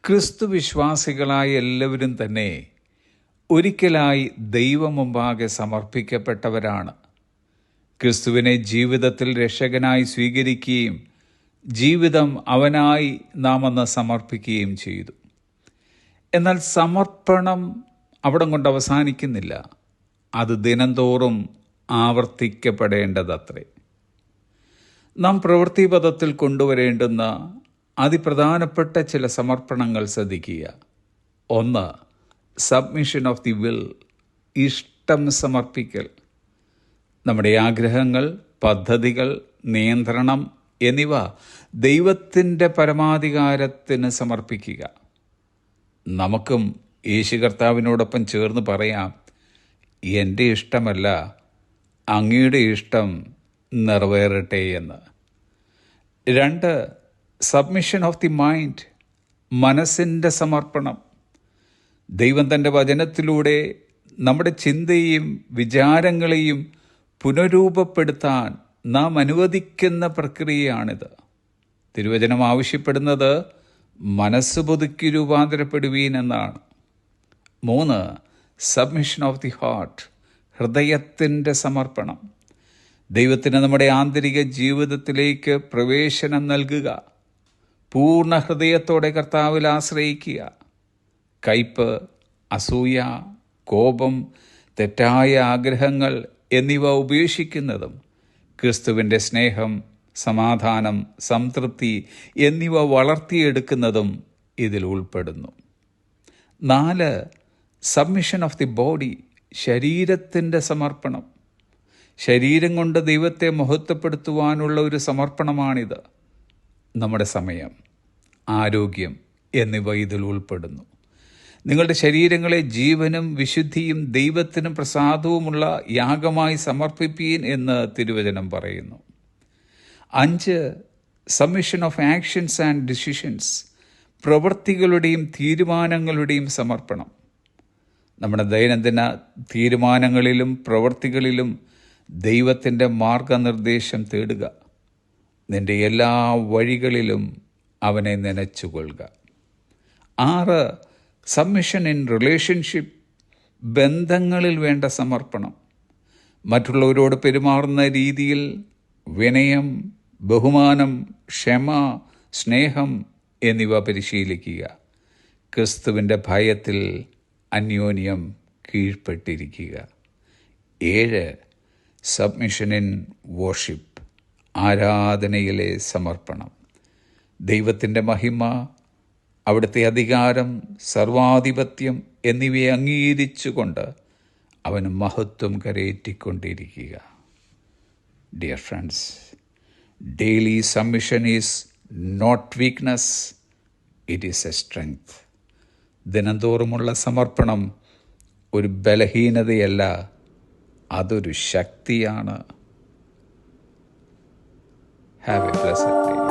ക്രിസ്തു വിശ്വാസികളായ എല്ലാവരും തന്നെ ഒരിക്കലായി ദൈവം മുമ്പാകെ സമർപ്പിക്കപ്പെട്ടവരാണ്. ക്രിസ്തുവിനെ ജീവിതത്തിൽ രക്ഷകനായി സ്വീകരിക്കുകയും ജീവിതം അവനായി നാം അന്ന് സമർപ്പിക്കുകയും ചെയ്തു. എന്നാൽ സമർപ്പണം അവിടം കൊണ്ട് അവസാനിക്കുന്നില്ല. അത് ദിനംതോറും ആവർത്തിക്കപ്പെടേണ്ടതത്രേ. നാം പ്രവൃത്തിപഥത്തിൽ കൊണ്ടുവരേണ്ടുന്ന അതിപ്രധാനപ്പെട്ട ചില സമർപ്പണങ്ങൾ ശ്രദ്ധിക്കുക. 1. സബ്മിഷൻ ഓഫ് ദി വിൽ, ഇഷ്ടം സമർപ്പിക്കൽ. നമ്മുടെ ആഗ്രഹങ്ങൾ, പദ്ധതികൾ, നിയന്ത്രണം എന്നിവ ദൈവത്തിൻ്റെ പരമാധികാരത്തിന് സമർപ്പിക്കുക. നമുക്കും യേശു കർത്താവിനോടൊപ്പം ചേർന്ന് പറയാം, എൻ്റെ ഇഷ്ടമല്ല അങ്ങയുടെ ഇഷ്ടം നിറവേറട്ടെ എന്ന്. 2. സബ്മിഷൻ ഓഫ് ദി മൈൻഡ്, മനസ്സിൻ്റെ സമർപ്പണം. ദൈവം തൻ്റെ വചനത്തിലൂടെ നമ്മുടെ ചിന്തയെയും വിചാരങ്ങളെയും പുനരൂപപ്പെടുത്താൻ നാം അനുവദിക്കുന്ന പ്രക്രിയയാണിത്. തിരുവചനം ആവശ്യപ്പെടുന്നത് മനസ്സ് പുതുക്കി രൂപാന്തരപ്പെടുവീൻ എന്നാണ്. 3. സബ്മിഷൻ ഓഫ് ദി ഹാർട്ട്, ഹൃദയത്തിൻ്റെ സമർപ്പണം. ദൈവത്തിന് നമ്മുടെ ആന്തരിക ജീവിതത്തിലേക്ക് പ്രവേശനം നൽകുക. പൂർണ്ണ ഹൃദയത്തോടെ കർത്താവിൽ ആശ്രയിക്കുക. കയ്പ്, അസൂയ, കോപം, തെറ്റായ ആഗ്രഹങ്ങൾ എന്നിവ ഉപേക്ഷിക്കുന്നതും ക്രിസ്തുവിൻ്റെ സ്നേഹം, സമാധാനം, സംതൃപ്തി എന്നിവ വളർത്തിയെടുക്കുന്നതും ഇതിൽ ഉൾപ്പെടുന്നു. 4. സബ്മിഷൻ ഓഫ് ദി ബോഡി, ശരീരത്തിൻ്റെ സമർപ്പണം. ശരീരം കൊണ്ട് ദൈവത്തെ മഹത്വപ്പെടുത്തുവാനുള്ള ഒരു സമർപ്പണമാണിത്. നമ്മുടെ സമയം, ആരോഗ്യം എന്നിവ ഇതിൽ ഉൾപ്പെടുന്നു. നിങ്ങളുടെ ശരീരങ്ങളെ ജീവനും വിശുദ്ധിയും ദൈവത്തിനും പ്രസാദവുമുള്ള യാഗമായി സമർപ്പിപ്പീൻ എന്ന് തിരുവചനം പറയുന്നു. 5. Submission of actions and decisions, പ്രവൃത്തികളുടെയും തീരുമാനങ്ങളുടെയും സമർപ്പണം. നമ്മുടെ ദൈനംദിന തീരുമാനങ്ങളിലും പ്രവൃത്തികളിലും ദൈവത്തിൻ്റെ മാർഗനിർദ്ദേശം തേടുക. നിൻ്റെ എല്ലാ വഴികളിലും അവനെ നനച്ചുകൊള്ളുക. 6. സബ്മിഷൻ ഇൻ റിലേഷൻഷിപ്പ്, ബന്ധങ്ങളിൽ വേണ്ട സമർപ്പണം. മറ്റുള്ളവരോട് പെരുമാറുന്ന രീതിയിൽ വിനയം, ബഹുമാനം, ക്ഷമ, സ്നേഹം എന്നിവ പരിശീലിക്കുക. ക്രിസ്തുവിൻ്റെ ഭയത്തിൽ അന്യോന്യം കീഴ്പ്പെട്ടിരിക്കുക. 7. സബ്മിഷൻ ഇൻ വർഷിപ്പ്, ആരാധനയിലെ സമർപ്പണം. ദൈവത്തിൻ്റെ മഹിമ, അവിടുത്തെ അധികാരം, സർവാധിപത്യം എന്നിവയെ അംഗീകരിച്ചുകൊണ്ട് അവന് മഹത്വം കരയേറ്റിക്കൊണ്ടിരിക്കുക. Dear friends, daily submission is not weakness, it is a strength. ദിനംതോറുമുള്ള സമർപ്പണം ഒരു ബലഹീനതയല്ല, അതൊരു ശക്തിയാണ്. Have a blessed day.